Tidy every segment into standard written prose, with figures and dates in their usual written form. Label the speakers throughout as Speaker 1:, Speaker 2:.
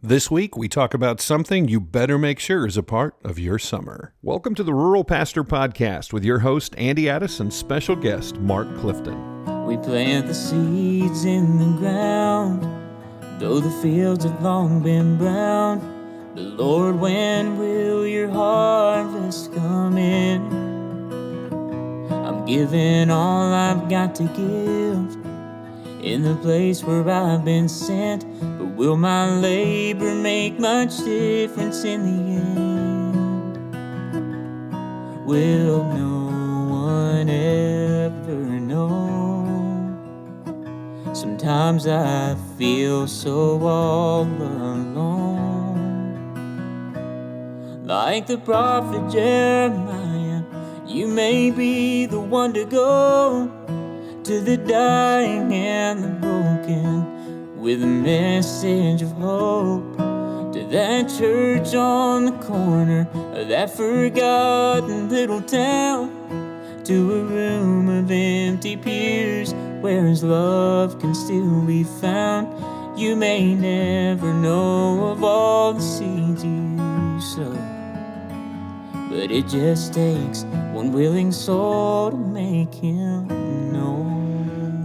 Speaker 1: This week, we talk about something you better make sure is a part of your summer. Welcome to the Rural Pastor Podcast with your host, Andy Addis, and special guest, Mark Clifton.
Speaker 2: We plant the seeds in the ground, though the fields have long been brown. But Lord, when will your harvest come in? I'm giving all I've got to give in the place where I've been sent. But will my labor make much difference in the end? Will no one ever know? Sometimes I feel so all alone. Like the prophet Jeremiah, you may be the one to go to the dying and the broken with a message of hope. To that church on the corner of that forgotten little town, to a room of empty pews where his love can still be found. You may never know of all the seeds you sow, but it just takes one willing soul to make him know.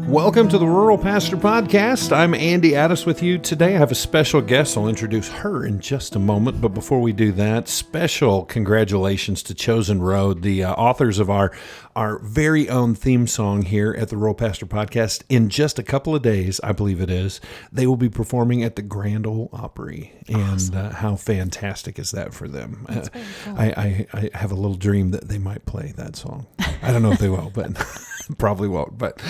Speaker 1: Welcome to the Rural Pastor Podcast. I'm Andy Addis with you. Today I have a special guest. I'll introduce her in just a moment. But before we do that, special congratulations to Chosen Road, the authors of our very own theme song here at the Rural Pastor Podcast. In just a couple of days, I believe it is, they will be performing at the Grand Ole Opry. Awesome. And how fantastic is that for them? That's very cool. I have a little dream that they might play that song. I don't know if they will, but probably won't. But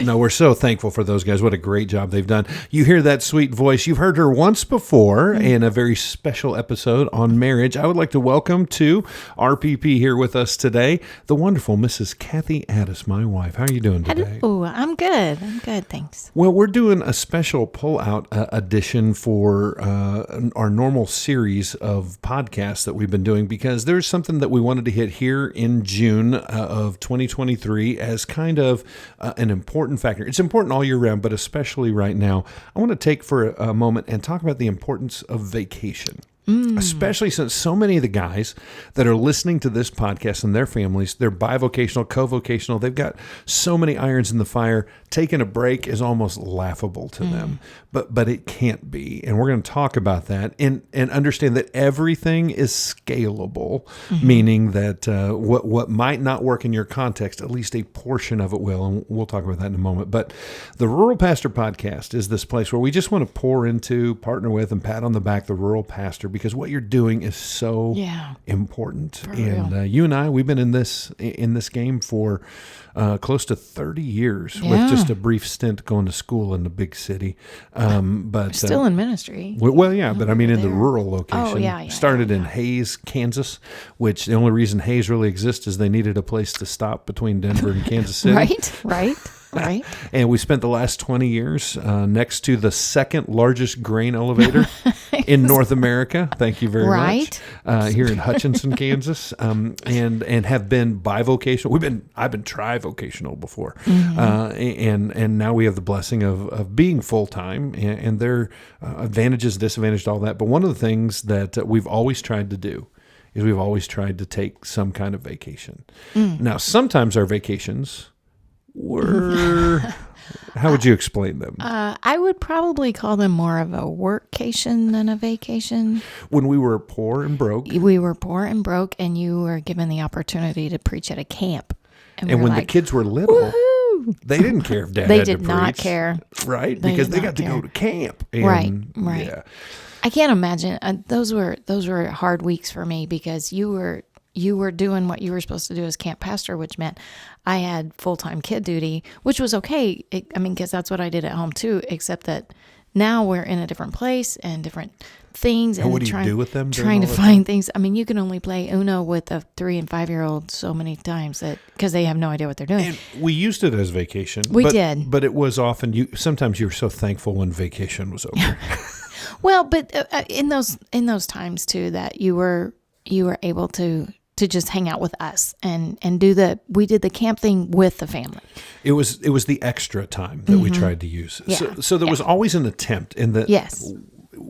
Speaker 1: no, we're so thankful for those guys. What a great job they've done. You hear that sweet voice. You've heard her once before in a very special episode on marriage. I would like to welcome to RPP here with us today, the wonderful Mrs. Kathy Addis, my wife. How are you doing today?
Speaker 3: Hello, I'm good. Thanks.
Speaker 1: Well, we're doing a special pull-out edition for our normal series of podcasts that we've been doing because there's something that we wanted to hit here in June of 2023 as kind of an important factor. It's important all year round, but especially right now. I want to take for a moment and talk about the importance of vacation. Especially since so many of the guys that are listening to this podcast and their families, they're bivocational, co-vocational. They've got so many irons in the fire. Taking a break is almost laughable to them, but it can't be. And we're going to talk about that and understand that everything is scalable, meaning that what might not work in your context, at least a portion of it will. And we'll talk about that in a moment. But the Rural Pastor Podcast is this place where we just want to pour into, partner with, and pat on the back the rural pastor, because what you're doing is so important. And you and I, we've been in this game for close to 30 years with just a brief stint going to school in the big city. But
Speaker 3: still in ministry.
Speaker 1: Well, yeah, but I mean in the rural location.
Speaker 3: Oh, yeah.
Speaker 1: Started in Hays, Kansas, which the only reason Hays really exists is they needed a place to stop between Denver and Kansas City.
Speaker 3: Right.
Speaker 1: And we spent the last 20 years next to the second largest grain elevator in North America. Thank you very much. Here in Hutchinson, Kansas, and have been bivocational. I've been trivocational before, and now we have the blessing of being full time, and there are advantages, disadvantages, all that. But one of the things that we've always tried to do is we've always tried to take some kind of vacation. Now, sometimes our vacations how would you explain them?
Speaker 3: I would probably call them more of a workcation than a vacation.
Speaker 1: When we were poor and broke.
Speaker 3: We were poor and broke, and you were given the opportunity to preach at a camp.
Speaker 1: And when the kids were little,
Speaker 3: woo-hoo!
Speaker 1: They didn't care if Dad
Speaker 3: they
Speaker 1: had to
Speaker 3: did
Speaker 1: preach.
Speaker 3: not care.
Speaker 1: Right? Because they got to go to camp. And,
Speaker 3: right.
Speaker 1: Yeah.
Speaker 3: I can't imagine. Those were hard weeks for me because you were doing what you were supposed to do as camp pastor, which meant I had full-time kid duty, which was okay. Because that's what I did at home too, except that now we're in a different place and different things.
Speaker 1: And what do you do with them?
Speaker 3: Trying to find things. You can only play Uno with a 3 and 5-year-old so many times because they have no idea what they're doing.
Speaker 1: And we used it as vacation.
Speaker 3: We did.
Speaker 1: But it was often, sometimes you were so thankful when vacation was over.
Speaker 3: Well, but in those times too, that you were able to just hang out with us and we did the camp thing with the family.
Speaker 1: It was the extra time that we tried to use.
Speaker 3: Yeah.
Speaker 1: So there was always an attempt in that.
Speaker 3: Yes.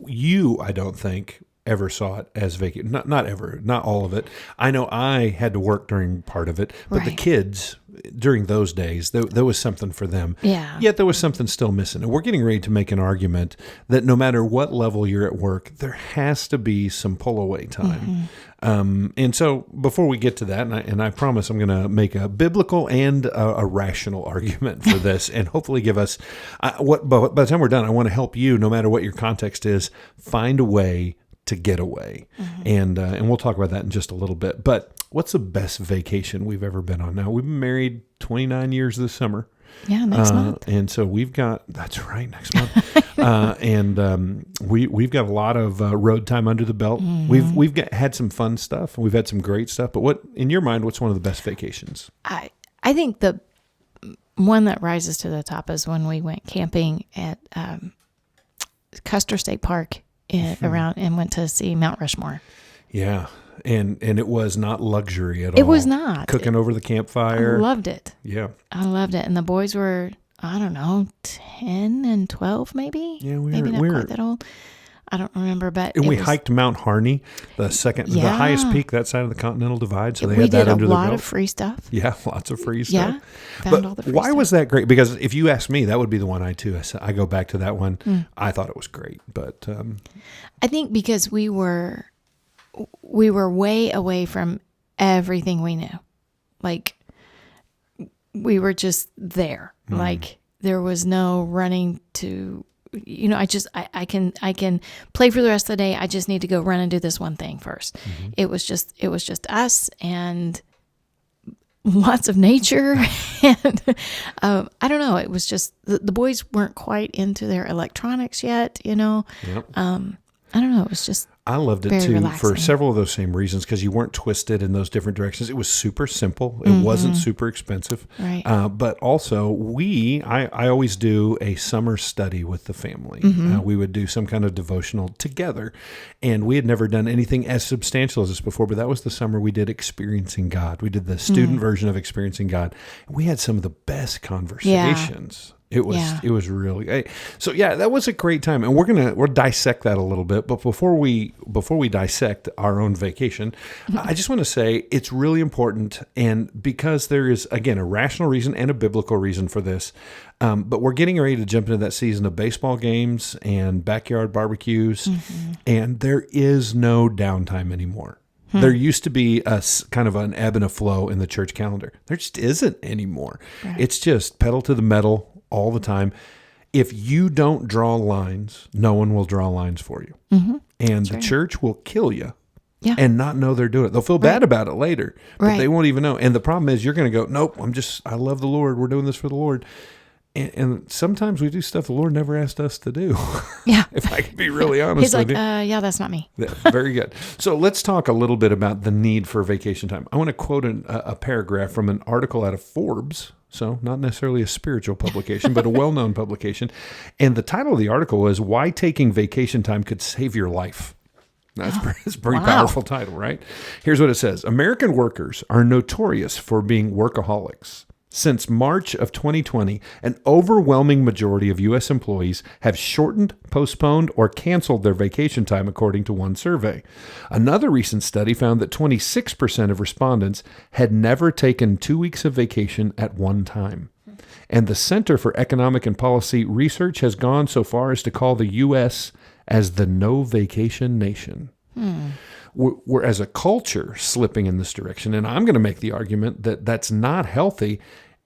Speaker 1: you, I don't think, ever saw it as vacation. Not ever, not all of it. I know I had to work during part of it, but the
Speaker 3: Right.
Speaker 1: kids during those days, there was something for them.
Speaker 3: Yeah.
Speaker 1: Yet there was something still missing. And we're getting ready to make an argument that no matter what level you're at work, there has to be some pull away time. And so before we get to that, and I promise I'm going to make a biblical and a rational argument for this, and hopefully give us by the time we're done, I want to help you, no matter what your context is, find a way to get away. And we'll talk about that in just a little bit. But what's the best vacation we've ever been on? Now, we've been married 29 years this summer.
Speaker 3: Yeah, next month.
Speaker 1: And so that's right, next month. We've got a lot of road time under the belt. We've had some fun stuff, and we've had some great stuff. But in your mind, what's one of the best vacations?
Speaker 3: I think the one that rises to the top is when we went camping at Custer State Park around and went to see Mount Rushmore.
Speaker 1: Yeah. And it was not luxury at all.
Speaker 3: It was not.
Speaker 1: Cooking over the campfire.
Speaker 3: I loved it.
Speaker 1: Yeah.
Speaker 3: I loved it. And the boys were, I don't know, 10 and 12 maybe?
Speaker 1: Yeah,
Speaker 3: maybe not quite that old. I don't remember, but
Speaker 1: and we hiked Mount Harney, the highest peak that side of the Continental Divide. So they had that under the belt.
Speaker 3: We did a lot of free stuff.
Speaker 1: Yeah, lots of free stuff.
Speaker 3: Yeah, found all the free
Speaker 1: why
Speaker 3: stuff.
Speaker 1: was that great? Because if you ask me, that would be the one I go back to that one. I thought it was great, but
Speaker 3: I think because we were way away from everything we knew. Like, we were just there. Like, there was no running to, I can play for the rest of the day. I just need to go run and do this one thing first. It was just us and lots of nature. And I don't know. It was just, the boys weren't quite into their electronics yet,
Speaker 1: Yep.
Speaker 3: I don't know. It was just,
Speaker 1: I loved it
Speaker 3: very
Speaker 1: too
Speaker 3: relaxing.
Speaker 1: for several of those same reasons, because you weren't twisted in those different directions. It was super simple. It wasn't super expensive.
Speaker 3: Right.
Speaker 1: But also I always do a summer study with the family. We would do some kind of devotional together, and we had never done anything as substantial as this before, but that was the summer we did Experiencing God. We did the student version of Experiencing God. We had some of the best conversations. It was really, so yeah, that was a great time. And we'll dissect that a little bit. But before we dissect our own vacation, I just want to say it's really important. And because there is, again, a rational reason and a biblical reason for this, but we're getting ready to jump into that season of baseball games and backyard barbecues. And there is no downtime anymore. There used to be a kind of an ebb and a flow in the church calendar. There just isn't anymore. Right. It's just pedal to the metal all the time. If you don't draw lines, no one will draw lines for you. And the church will kill you and not know they're doing it. They'll feel bad about it later, but they won't even know. And the problem is you're going to go, nope, I love the Lord. We're doing this for the Lord. And sometimes we do stuff the Lord never asked us to do.
Speaker 3: Yeah.
Speaker 1: If I can be really honest
Speaker 3: He's like,
Speaker 1: with you.
Speaker 3: yeah, that's not me.
Speaker 1: Very good. So let's talk a little bit about the need for vacation time. I want to quote a paragraph from an article out of Forbes. So not necessarily a spiritual publication, but a well-known publication. And the title of the article was "Why Taking Vacation Time Could Save Your Life." That's a pretty powerful title, right? Here's what it says. American workers are notorious for being workaholics. Since March of 2020, an overwhelming majority of U.S. employees have shortened, postponed, or canceled their vacation time, according to one survey. Another recent study found that 26% of respondents had never taken 2 weeks of vacation at one time. And the Center for Economic and Policy Research has gone so far as to call the U.S. as the no-vacation nation. We're as a culture slipping in this direction. And I'm going to make the argument that that's not healthy,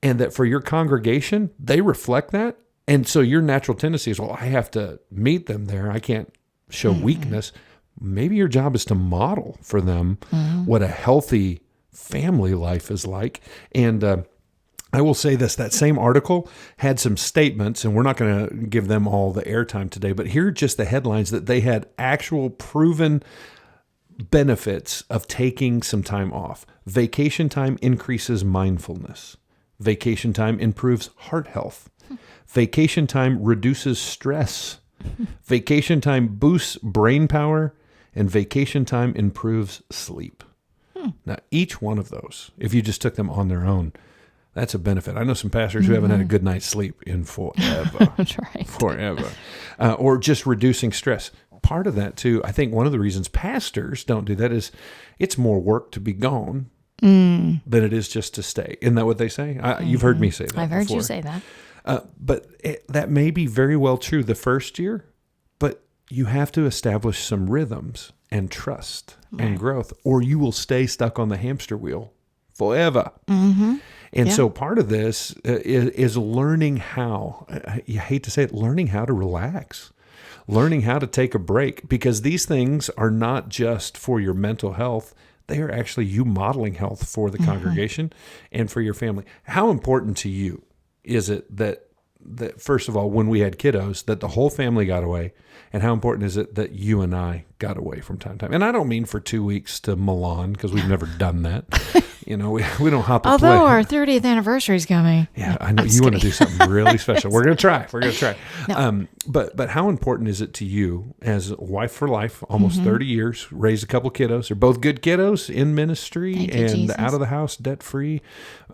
Speaker 1: and that for your congregation, they reflect that. And so your natural tendency is, well, I have to meet them there. I can't show weakness. Maybe your job is to model for them what a healthy family life is like. And I will say this, that same article had some statements, and we're not going to give them all the airtime today, but here are just the headlines that they had actual proven benefits of taking some time off. Vacation time increases mindfulness. Vacation time improves heart health. Vacation time reduces stress. Vacation time boosts brain power, and vacation time improves sleep. Now, each one of those, if you just took them on their own, that's a benefit. I know some pastors who haven't had a good night's sleep in forever.
Speaker 3: That's right.
Speaker 1: Forever. Or just reducing stress. part of that too, I think one of the reasons pastors don't do that is it's more work to be gone than it is just to stay. Isn't that what they say? You've heard me say that
Speaker 3: I've heard
Speaker 1: before.
Speaker 3: you say that.
Speaker 1: But that may be very well true the first year, but you have to establish some rhythms and trust and growth, or you will stay stuck on the hamster wheel forever. And so part of this is learning how, you hate to say it, learning how to relax, learning how to take a break, because these things are not just for your mental health. They are actually you modeling health for the congregation and for your family. How important to you is it that first of all, when we had kiddos, that the whole family got away? And how important is it that you and I got away from time to time? And I don't mean for 2 weeks to Milan, because we've never done that. We don't hop a plane.
Speaker 3: Although our 30th anniversary is coming.
Speaker 1: Yeah, I know you want to do something really special. We're going to try.
Speaker 3: No.
Speaker 1: But how important is it to you as a wife for life, almost 30 years, raised a couple kiddos? They're both good kiddos in ministry
Speaker 3: Thank you,
Speaker 1: and
Speaker 3: Jesus.
Speaker 1: out of the house, debt free.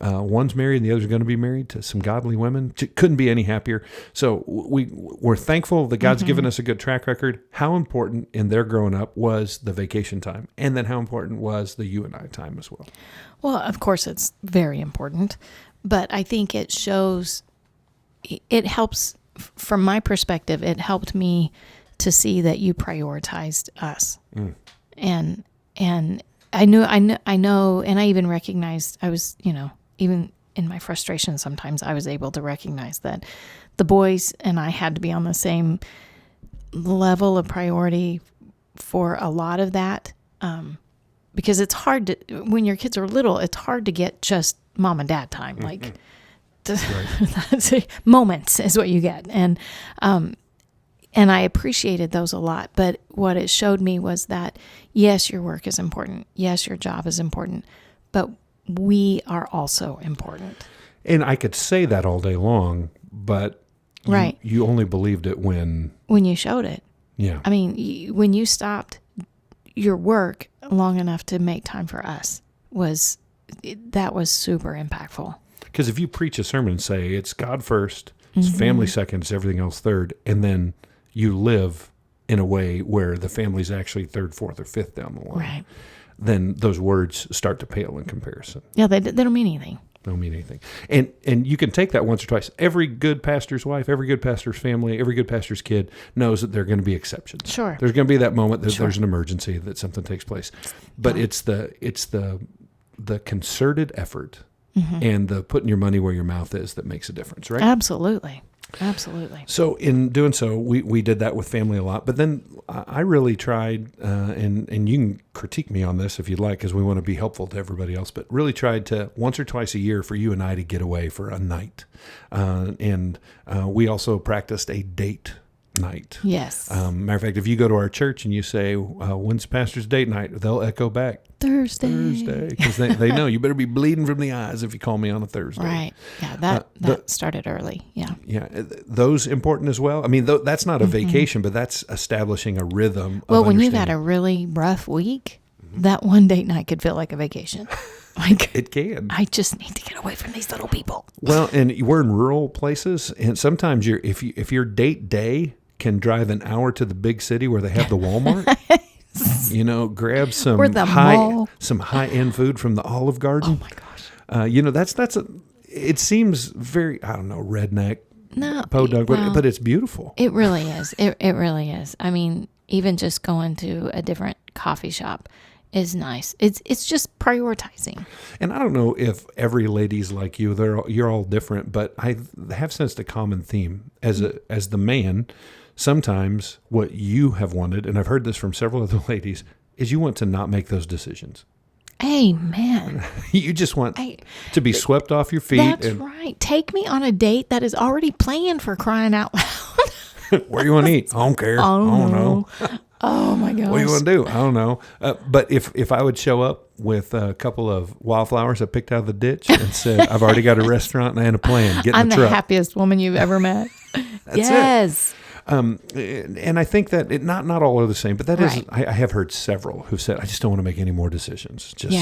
Speaker 1: One's married and the other's going to be married to some godly women. Couldn't be any happier. So we're thankful that God's given us a good track record. How important in their growing up was the vacation time? And then how important was the you and I time as well?
Speaker 3: Well, of course, it's very important, but I think it helps, from my perspective, it helped me to see that you prioritized us. And I know, and I even recognized, I was, even in my frustration, sometimes I was able to recognize that the boys and I had to be on the same level of priority for a lot of that. Because it's hard to, when your kids are little, it's hard to get just mom and dad time. Like, moments is what you get. And I appreciated those a lot. But what it showed me was that, yes, your work is important. Yes, your job is important. But we are also important.
Speaker 1: And I could say that all day long, but you only believed it when
Speaker 3: you showed it.
Speaker 1: Yeah.
Speaker 3: I mean, when you stopped your work long enough to make time for us, that was super impactful.
Speaker 1: Because if you preach a sermon and say it's God first, it's family second, it's everything else third, and then you live in a way where the family's actually third, fourth, or fifth down the line,
Speaker 3: Right.
Speaker 1: then those words start to pale in comparison.
Speaker 3: Yeah, they don't mean anything.
Speaker 1: They don't mean anything. And you can take that once or twice. Every good pastor's wife, every good pastor's family, every good pastor's kid knows that there are going to be exceptions.
Speaker 3: Sure.
Speaker 1: There's going to be that moment that there's an emergency, that something takes place. But it's the concerted effort and the putting your money where your mouth is that makes a difference, right?
Speaker 3: Absolutely.
Speaker 1: So in doing so, we did that with family a lot. But then I really tried, and you can critique me on this if you'd like, because we want to be helpful to everybody else, but really tried to once or twice a year for you and I to get away for a night. And we also practiced a date night.
Speaker 3: Yes.
Speaker 1: Matter of fact, if you go to our church and you say, when's pastor's date night? They'll echo back, Thursday. Because they know you better be bleeding from the eyes if you call me on a Thursday.
Speaker 3: Right. Yeah, that started early. Yeah.
Speaker 1: Yeah. Those important as well. I mean, that's not a vacation, but that's establishing a rhythm.
Speaker 3: Well,
Speaker 1: of
Speaker 3: when you've had
Speaker 1: understanding.
Speaker 3: a really rough week, that one date night could feel like a vacation. Like,
Speaker 1: It can.
Speaker 3: I just need to get away from these little people.
Speaker 1: Well, and we're in rural places, and sometimes if your date day can drive an hour to the big city where they have the Walmart, grab some
Speaker 3: Or the mall.
Speaker 1: some high-end food from the Olive Garden.
Speaker 3: Oh my gosh.
Speaker 1: It seems very, I don't know, redneck,
Speaker 3: No.
Speaker 1: podunk, but it's beautiful.
Speaker 3: It really is. It really is. I mean, even just going to a different coffee shop is nice. It's just prioritizing.
Speaker 1: And I don't know if every lady's like you. You're all different, but I have sensed a common theme as the man. Sometimes what you have wanted, and I've heard this from several other ladies, is you want to not make those decisions.
Speaker 3: Amen.
Speaker 1: You just want to be swept off your feet.
Speaker 3: That's right. Take me on a date that is already planned, for crying out loud.
Speaker 1: Where you want to eat? I don't care. I don't know.
Speaker 3: Oh my gosh.
Speaker 1: What do you want to do? I don't know. But if I would show up with a couple of wildflowers I picked out of the ditch and said, I've already got a restaurant and a plan, get in
Speaker 3: I'm
Speaker 1: the
Speaker 3: the
Speaker 1: truck.
Speaker 3: happiest woman you've ever met.
Speaker 1: That's
Speaker 3: yes.
Speaker 1: it. And I think that not all are the same, but that is, I have heard several who've said, I just don't want to make any more decisions. Just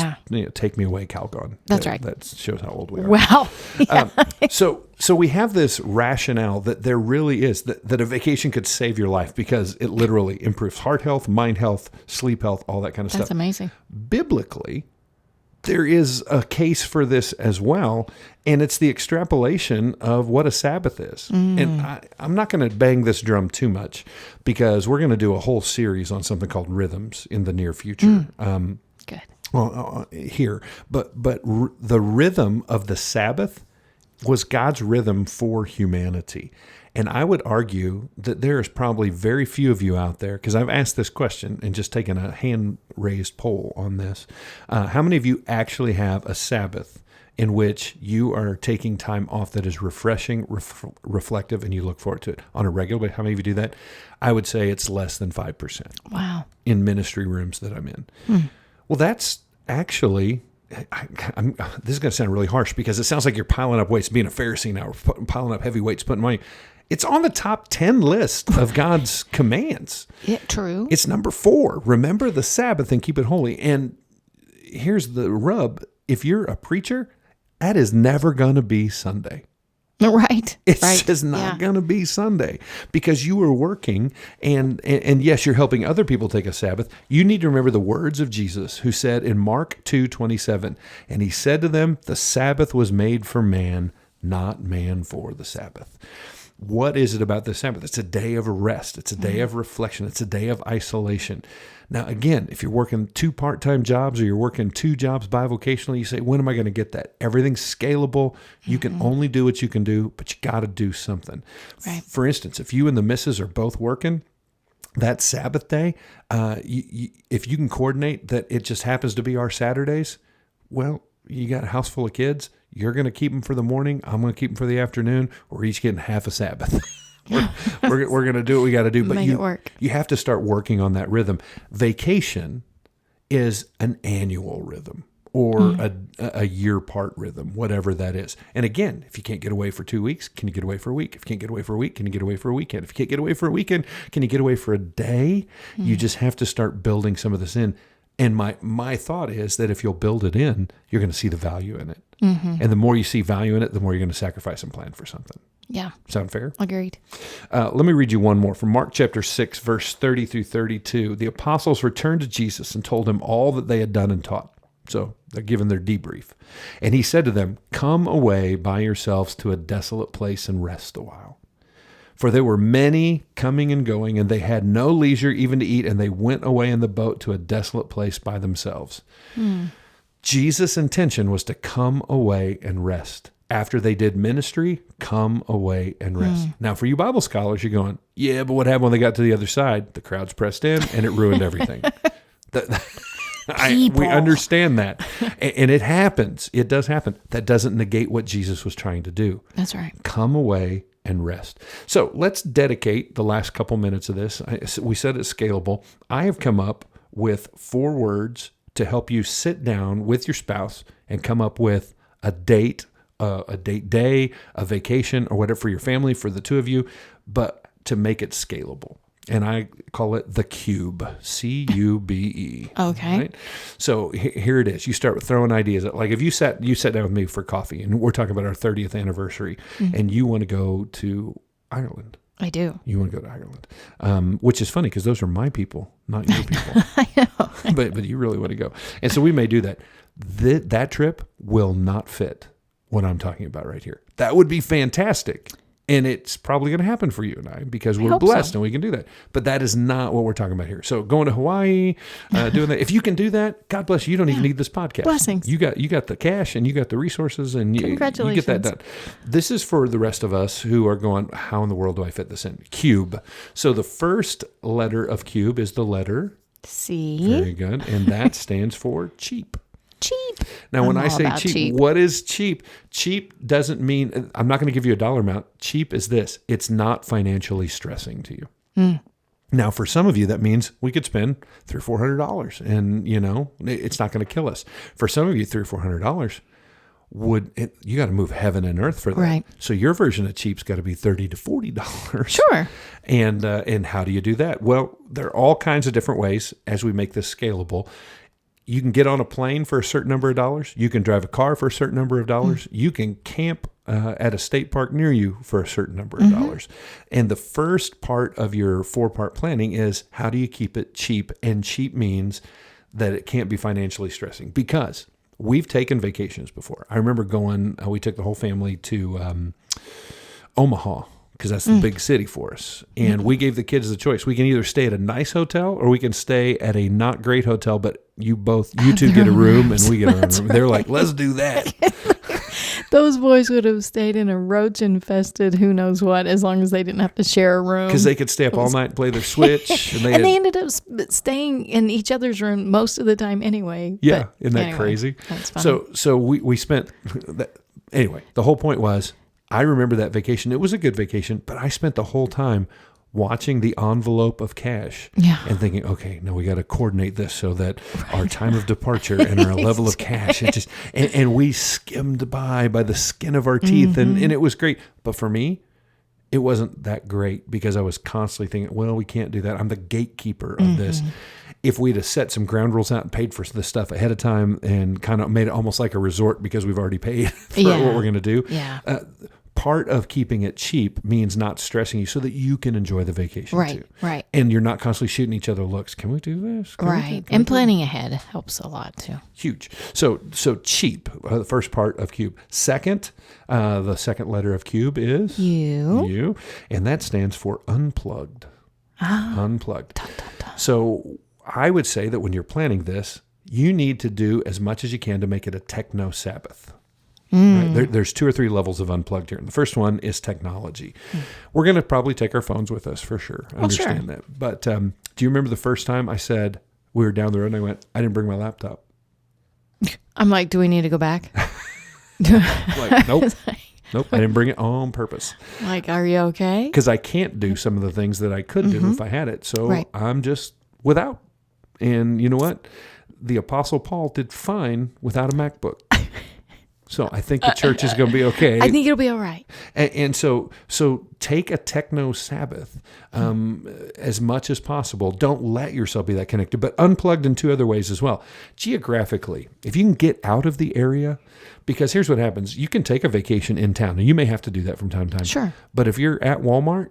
Speaker 1: take me away, Calgon.
Speaker 3: That's right.
Speaker 1: That shows how old we are.
Speaker 3: Wow. Yeah.
Speaker 1: So we have this rationale that there really is, that a vacation could save your life because it literally improves heart health, mind health, sleep health, all that kind of stuff.
Speaker 3: That's amazing.
Speaker 1: Biblically, there is a case for this as well, and it's the extrapolation of what a Sabbath is. And I'm not going to bang this drum too much because we're going to do a whole series on something called rhythms in the near future.
Speaker 3: Good.
Speaker 1: Well, here, but the rhythm of the Sabbath was God's rhythm for humanity. And I would argue that there is probably very few of you out there, because I've asked this question and just taken a hand-raised poll on this. How many of you actually have a Sabbath in which you are taking time off that is refreshing, reflective, and you look forward to it on a regular basis? How many of you do that? I would say it's less than 5%.
Speaker 3: Wow.
Speaker 1: In ministry rooms that I'm in. Well, that's actually... this is going to sound really harsh because it sounds like you're piling up weights, being a Pharisee now, piling up heavy weights, putting money. It's on the top 10 list of God's commands.
Speaker 3: Yeah, true.
Speaker 1: It's number 4. Remember the Sabbath and keep it holy. And here's the rub. If you're a preacher, that is never going to be Sunday.
Speaker 3: Right.
Speaker 1: It's just not going to be Sunday because you were working and yes, you're helping other people take a Sabbath. You need to remember the words of Jesus who said in Mark 2:27, and he said to them, the Sabbath was made for man, not man for the Sabbath. What is it about the Sabbath? It's a day of rest. It's a day of reflection. It's a day of isolation. Now, again, if you're working 2 part-time jobs or you're working 2 jobs bivocationally, you say, when am I going to get that? Everything's scalable. You can only do what you can do, but you got to do something.
Speaker 3: Right.
Speaker 1: For instance, if you and the missus are both working, that Sabbath day, if you can coordinate that it just happens to be our Saturdays, well, you got a house full of kids. You're going to keep them for the morning. I'm going to keep them for the afternoon. We're each getting half a Sabbath. We're going to do what we got to do. But
Speaker 3: Make it work.
Speaker 1: You have to start working on that rhythm. Vacation is an annual rhythm or a year part rhythm, whatever that is. And again, if you can't get away for 2 weeks, can you get away for a week? If you can't get away for a week, can you get away for a weekend? If you can't get away for a weekend, can you get away for a day? You just have to start building some of this in. And my thought is that if you'll build it in, you're going to see the value in it. And the more you see value in it, the more you're going to sacrifice and plan for something.
Speaker 3: Yeah.
Speaker 1: Sound fair?
Speaker 3: Agreed.
Speaker 1: Let me read you one more from Mark chapter 6, verse 30 through 32. The apostles returned to Jesus and told him all that they had done and taught. So they're giving their debrief. And he said to them, come away by yourselves to a desolate place and rest a while. For there were many coming and going, and they had no leisure even to eat, and they went away in the boat to a desolate place by themselves. Jesus' intention was to come away and rest. After they did ministry, come away and rest. Now, for you Bible scholars, you're going, yeah, but what happened when they got to the other side? The crowds pressed in, and it ruined everything. We understand that. And it happens. It does happen. That doesn't negate what Jesus was trying to do.
Speaker 3: That's right.
Speaker 1: Come away and rest. So let's dedicate the last couple minutes of this. We said it's scalable. I have come up with 4 words to help you sit down with your spouse and come up with a date day, a vacation, or whatever for your family, for the 2 of you, but to make it scalable. And I call it the cube, C-U-B-E.
Speaker 3: Okay.
Speaker 1: Right? So here it is. You start with throwing ideas. Like if you sat down with me for coffee, and we're talking about our 30th anniversary, and you want to go to Ireland.
Speaker 3: I do.
Speaker 1: You want to go to Ireland, which is funny because those are my people, not your people.
Speaker 3: I know.
Speaker 1: But you really want to go. And so we may do that. That trip will not fit what I'm talking about right here. That would be fantastic. And it's probably going to happen for you and I because we're blessed and we can do that. But that is not what we're talking about here. So going to Hawaii, doing that. If you can do that, God bless you. You don't even need this podcast.
Speaker 3: Blessings.
Speaker 1: You got the cash and you got the resources and you get that done. This is for the rest of us who are going, how in the world do I fit this in? Cube. So the first letter of cube is the letter
Speaker 3: C.
Speaker 1: Very good. And that stands for cheap.
Speaker 3: Cheap.
Speaker 1: Now, when I say cheap, what is cheap? Cheap doesn't mean, I'm not going to give you a dollar amount. Cheap is this. It's not financially stressing to you. Now, for some of you, that means we could spend $300 or $400 and, it's not going to kill us. For some of you, $300 or $400, you got to move heaven and earth for that.
Speaker 3: Right.
Speaker 1: So your version of cheap's got to be $30 to $40.
Speaker 3: Sure.
Speaker 1: And how do you do that? Well, there are all kinds of different ways as we make this scalable. You can get on a plane for a certain number of dollars. You can drive a car for a certain number of dollars. You can camp at a state park near you for a certain number of dollars. And the first part of your 4-part planning is how do you keep it cheap? And cheap means that it can't be financially stressing, because we've taken vacations before. I remember we took the whole family to Omaha, because that's the big city for us. And we gave the kids the choice. We can either stay at a nice hotel or we can stay at a not great hotel, but you two get a room and we get our own room. They're like, let's do that.
Speaker 3: Those boys would have stayed in a roach-infested who knows what, as long as they didn't have to share a room.
Speaker 1: Because they could stay up all night and play their Switch.
Speaker 3: And they ended up staying in each other's room most of the time anyway.
Speaker 1: Yeah,
Speaker 3: But
Speaker 1: isn't that
Speaker 3: anyway,
Speaker 1: crazy?
Speaker 3: That's funny.
Speaker 1: So we spent... Anyway, the whole point was, I remember that vacation. It was a good vacation, but I spent the whole time watching the envelope of cash and thinking, okay, now we got to coordinate this so that our time of departure and our level of cash, and we skimmed by the skin of our teeth, and it was great. But for me, it wasn't that great because I was constantly thinking, well, we can't do that. I'm the gatekeeper of this. If we'd have set some ground rules out and paid for this stuff ahead of time and kind of made it almost like a resort because we've already paid for what we're going to do.
Speaker 3: Yeah.
Speaker 1: Part of keeping it cheap means not stressing you so that you can enjoy the vacation too.
Speaker 3: Right.
Speaker 1: And you're not constantly shooting each other looks. Can we do this?
Speaker 3: Right. And planning ahead helps a lot too.
Speaker 1: Huge. So cheap, the first part of cube. Second, the second letter of cube is you. And that stands for unplugged. Unplugged.
Speaker 3: Dun, dun, dun.
Speaker 1: So I would say that when you're planning this, you need to do as much as you can to make it a techno Sabbath. Right? There's 2 or 3 levels of unplugged here. And the first one is technology. We're going to probably take our phones with us for sure. I understand that. But do you remember the first time I said we were down the road and I went, I didn't bring my laptop?
Speaker 3: I'm like, do we need to go back?
Speaker 1: Like, nope. Nope, I didn't bring it on purpose.
Speaker 3: Like, are you okay?
Speaker 1: Because I can't do some of the things that I could do if I had it. So I'm just without. And you know what? The Apostle Paul did fine without a MacBook. So I think the church is going to be okay.
Speaker 3: I think it'll be all right.
Speaker 1: And so take a techno Sabbath as much as possible. Don't let yourself be that connected, but unplugged in 2 other ways as well. Geographically, if you can get out of the area, because here's what happens. You can take a vacation in town, and you may have to do that from time to time.
Speaker 3: Sure.
Speaker 1: But if you're at Walmart,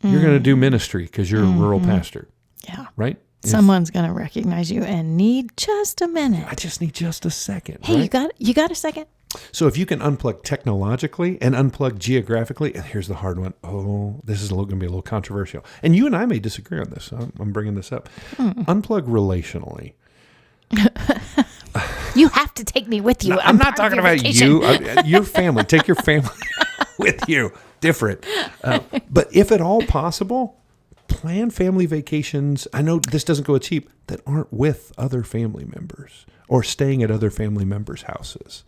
Speaker 1: you're going to do ministry because you're a rural pastor.
Speaker 3: Yeah.
Speaker 1: Right?
Speaker 3: Someone's going to recognize you and need just a minute.
Speaker 1: I just need just a second.
Speaker 3: Hey,
Speaker 1: right?
Speaker 3: you got a second?
Speaker 1: So if you can unplug technologically and unplug geographically, and here's the hard one. Oh, this is going to be a little controversial. And you and I may disagree on this. So I'm bringing this up. Unplug relationally.
Speaker 3: You have to take me with you.
Speaker 1: No, I'm not talking about you. Your family. Take your family with you. Different. But if at all possible, plan family vacations. I know this doesn't go cheap, that aren't with other family members or staying at other family members' houses.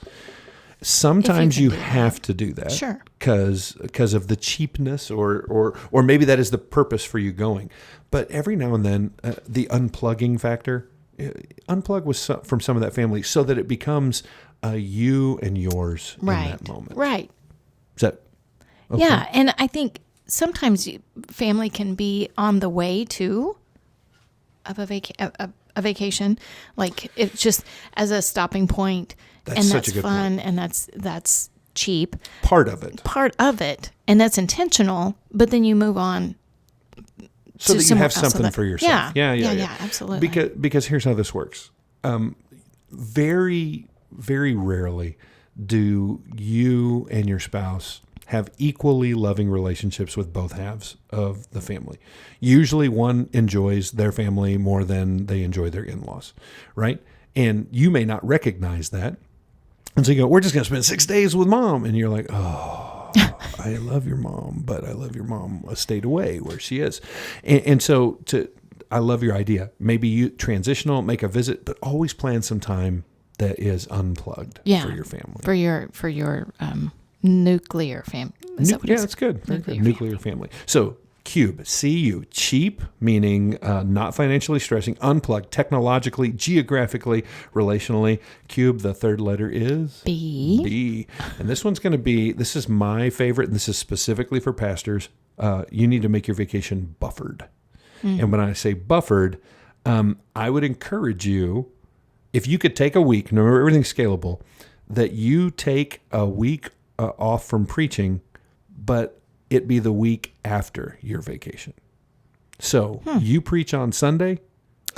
Speaker 1: Sometimes you have to do that,
Speaker 3: sure,
Speaker 1: because of the cheapness, or maybe that is the purpose for you going. But every now and then, the unplugging factor, unplug from some of that family so that it becomes you and yours in that moment.
Speaker 3: Right.
Speaker 1: Is that okay?
Speaker 3: Yeah, and I think sometimes family can be on the way to of a vacation, like it's just as a stopping point. That's
Speaker 1: such a good
Speaker 3: fun,
Speaker 1: point.
Speaker 3: and that's cheap.
Speaker 1: Part of it,
Speaker 3: and that's intentional. But then you move on,
Speaker 1: so that you have something for yourself.
Speaker 3: Yeah, absolutely.
Speaker 1: Because here's how this works. Very, very rarely do you and your spouse have equally loving relationships with both halves of the family. Usually, one enjoys their family more than they enjoy their in-laws, right? And you may not recognize that. And so you go, we're just going to spend 6 days with mom. And you're like, oh, I love your mom, but I love your mom a state away where she is. And so I love your idea. Maybe you transitional, make a visit, but always plan some time that is unplugged for your family.
Speaker 3: For your nuclear family.
Speaker 1: Yeah, that's good. Nuclear family. So Cube, CU, cheap, meaning not financially stressing, unplugged, technologically, geographically, relationally. Cube, the third letter is
Speaker 3: B.
Speaker 1: B. And this one's going to be, this is my favorite, and this is specifically for pastors. You need to make your vacation buffered. And when I say buffered, I would encourage you, if you could take a week, remember everything's scalable, that you take a week off from preaching, but it be the week after your vacation. So you preach on Sunday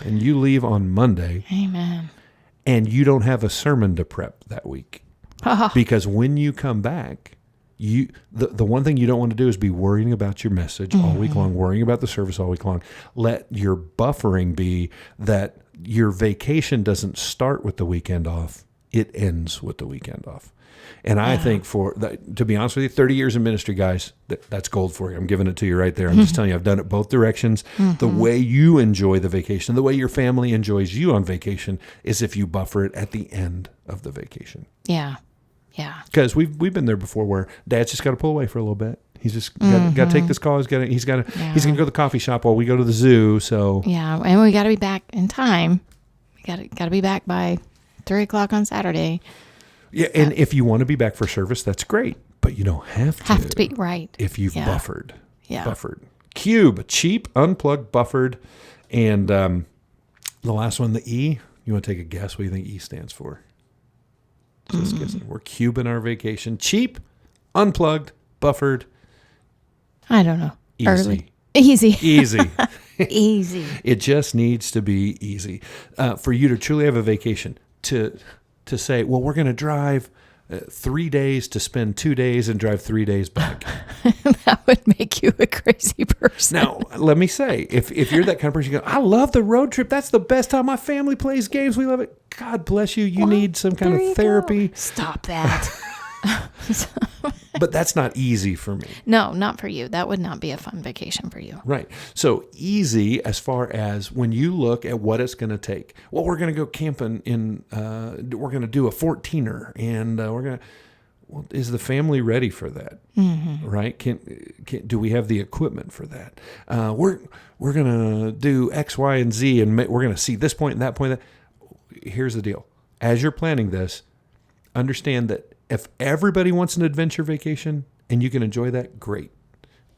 Speaker 1: and you leave on Monday.
Speaker 3: Amen.
Speaker 1: And you don't have a sermon to prep that week. Because when you come back, the one thing you don't want to do is be worrying about your message all week long, worrying about the service all week long. Let your buffering be that your vacation doesn't start with the weekend off. It ends with the weekend off. And I think to be honest with you, 30 years in ministry, guys, that's gold for you. I'm giving it to you right there. I'm just telling you, I've done it both directions. The way you enjoy the vacation, the way your family enjoys you on vacation is if you buffer it at the end of the vacation.
Speaker 3: Yeah. Yeah.
Speaker 1: Because we've been there before where Dad's just got to pull away for a little bit. He's just got to take this call. He's going to go to the coffee shop while we go to the zoo. So
Speaker 3: yeah, and we got to be back in time. We got to be back by 3:00 on Saturday.
Speaker 1: Yeah, and if you want to be back for service, that's great, but you don't have
Speaker 3: to be right
Speaker 1: if you've buffered.
Speaker 3: Yeah.
Speaker 1: Buffered. Cube, cheap, unplugged, buffered, and the last one, the E. You want to take a guess what you think E stands for? Just guessing. We're cubing our vacation. Cheap, unplugged, buffered.
Speaker 3: I don't know.
Speaker 1: Easy.
Speaker 3: Early. Easy.
Speaker 1: Easy.
Speaker 3: Easy.
Speaker 1: It just needs to be easy for you to truly have a vacation. To say, well, we're going to drive 3 days to spend 2 days and drive 3 days back.
Speaker 3: That would make you a crazy person.
Speaker 1: Now, let me say, if you're that kind of person, you go, I love the road trip. That's the best time. My family plays games. We love it. God bless you. You need some kind of therapy.
Speaker 3: Stop that.
Speaker 1: But that's not easy for me.
Speaker 3: No, not for you. That would not be a fun vacation for you.
Speaker 1: Right. So easy as far as when you look at what it's going to take. Well, we're going to go camping we're going to do a 14er and we're going to, well, is the family ready for that? Right? Do we have the equipment for that? We're going to do X, Y, and Z and we're going to see this point and that point. Here's the deal. As you're planning this, understand that if everybody wants an adventure vacation and you can enjoy that, great.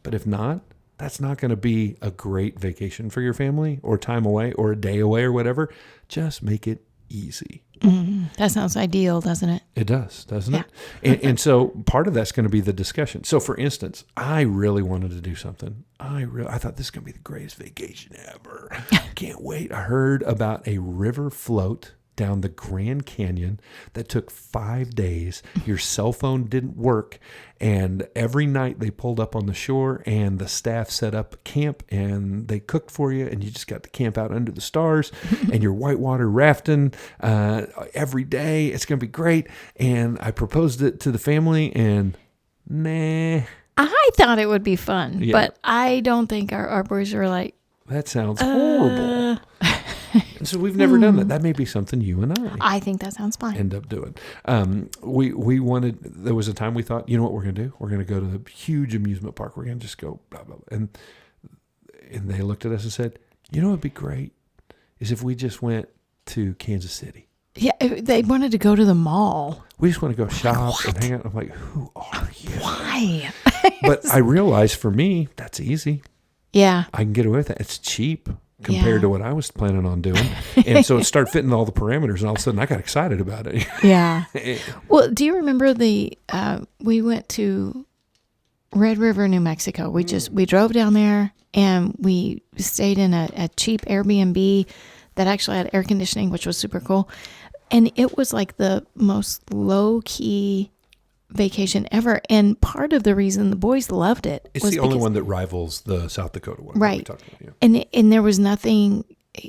Speaker 1: But if not, that's not going to be a great vacation for your family or time away or a day away or whatever. Just make it easy.
Speaker 3: That sounds ideal, doesn't it?
Speaker 1: It does, doesn't it? And so part of that's going to be the discussion. So for instance, I really wanted to do something. I thought this is going to be the greatest vacation ever. Can't wait. I heard about a river float down the Grand Canyon that took 5 days. Your cell phone didn't work. And every night they pulled up on the shore and the staff set up camp and they cooked for you and you just got to camp out under the stars and you're whitewater rafting every day. It's going to be great. And I proposed it to the family and nah.
Speaker 3: I thought it would be fun, but I don't think our boys were like,
Speaker 1: that sounds horrible. And so we've never done that. That may be something you and
Speaker 3: I think that sounds fine.
Speaker 1: End up doing. We wanted, there was a time we thought, you know what we're going to do? We're going to go to the huge amusement park. We're going to just go blah, blah, blah. And they looked at us and said, you know what would be great is if we just went to Kansas City.
Speaker 3: Yeah, they wanted to go to the mall.
Speaker 1: We just want to go shop and hang out. I'm like, who are you?
Speaker 3: Why?
Speaker 1: But I realized for me, that's easy.
Speaker 3: Yeah.
Speaker 1: I can get away with that. It's cheap compared to what I was planning on doing. And so it started fitting all the parameters and all of a sudden I got excited about it.
Speaker 3: Yeah. Well, do you remember we went to Red River, New Mexico. We drove down there and we stayed in a cheap Airbnb that actually had air conditioning, which was super cool. And it was like the most low key vacation ever. And part of the reason the boys loved it
Speaker 1: was the only one that rivals the South Dakota one.
Speaker 3: Right.
Speaker 1: That we talked about, yeah.
Speaker 3: And there was nothing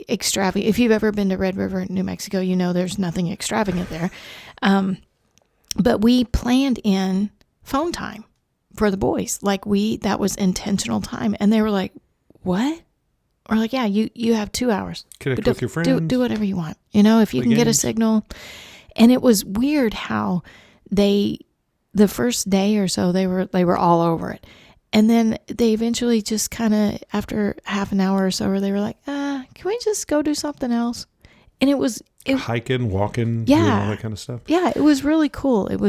Speaker 3: extravagant. If you've ever been to Red River, New Mexico, you know there's nothing extravagant there. But we planned in phone time for the boys. Like that was intentional time. And they were like, what? We're like, yeah, you have 2 hours.
Speaker 1: Connect with your friends.
Speaker 3: Do whatever you want. You know, if you can get a signal. And it was weird how the first day or so they were all over it. And then they eventually just kind of, after half an hour or so, they were like, can we just go do something else? And it was
Speaker 1: hiking, walking, doing all that kind of stuff.
Speaker 3: Yeah, it was really cool.
Speaker 1: And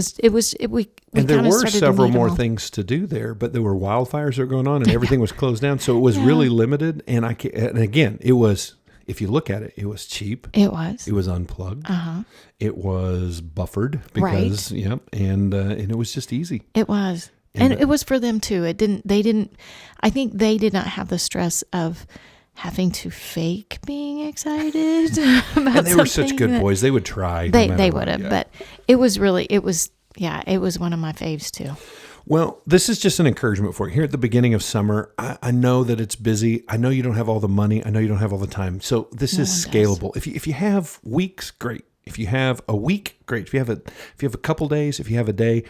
Speaker 1: there were several more things to do there, but there were wildfires that were going on and everything was closed down. So it was really limited. And again, it was, if you look at it, it was cheap.
Speaker 3: It was
Speaker 1: unplugged. It was buffered because, and it was just easy.
Speaker 3: It was. And it was for them too. I think they did not have the stress of having to fake being excited about
Speaker 1: and they were such good boys. They would try.
Speaker 3: They would have, but it was one of my faves too.
Speaker 1: Well, this is just an encouragement for you. Here at the beginning of summer, I know that it's busy. I know you don't have all the money. I know you don't have all the time. So this is scalable. If you have weeks, great. If you have a week, great. If you have a couple days, if you have a day,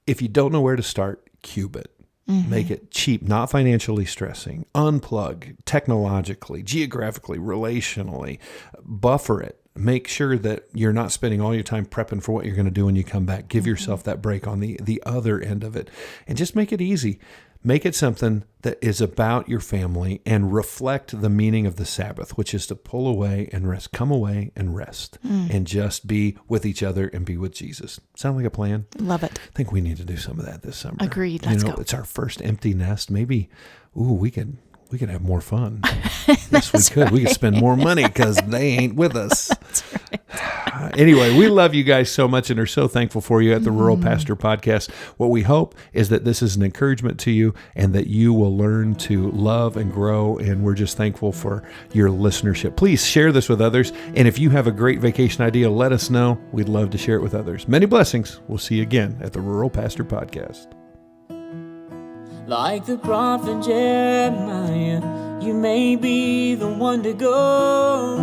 Speaker 1: if you don't know where to start, cube it. Make it cheap, not financially stressing. Unplug technologically, geographically, relationally. Buffer it. Make sure that you're not spending all your time prepping for what you're going to do when you come back. Give yourself that break on the other end of it. And just make it easy. Make it something that is about your family and reflect the meaning of the Sabbath, which is to pull away and rest. Come away and rest and just be with each other and be with Jesus. Sound like a plan?
Speaker 3: Love it.
Speaker 1: I think we need to do some of that this summer.
Speaker 3: Agreed. Let's go.
Speaker 1: It's our first empty nest. Maybe, we could have more fun. Yes, we could. Right. We could spend more money because they ain't with us. That's right. Anyway, we love you guys so much and are so thankful for you at the Rural Pastor Podcast. What we hope is that this is an encouragement to you and that you will learn to love and grow. And we're just thankful for your listenership. Please share this with others. And if you have a great vacation idea, let us know. We'd love to share it with others. Many blessings. We'll see you again at the Rural Pastor Podcast.
Speaker 2: Like the prophet Jeremiah, you may be the one to go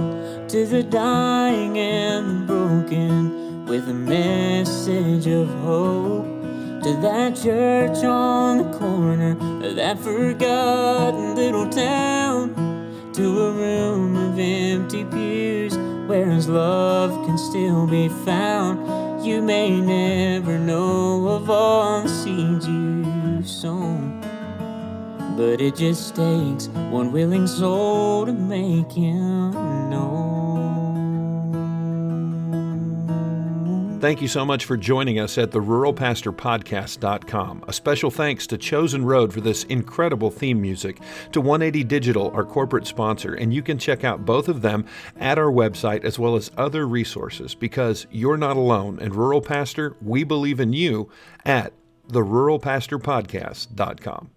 Speaker 2: to the dying and the broken with a message of hope. To that church on the corner of that forgotten little town, to a room of empty pews where his love can still be found. You may never know of all the seeds you've sown, but it just takes one willing soul to make him known.
Speaker 1: Thank you so much for joining us at the ruralpastorpodcast.com. A special thanks to Chosen Road for this incredible theme music, to 180 Digital, our corporate sponsor, and you can check out both of them at our website as well as other resources, because you're not alone. And Rural Pastor, we believe in you at the ruralpastorpodcast.com.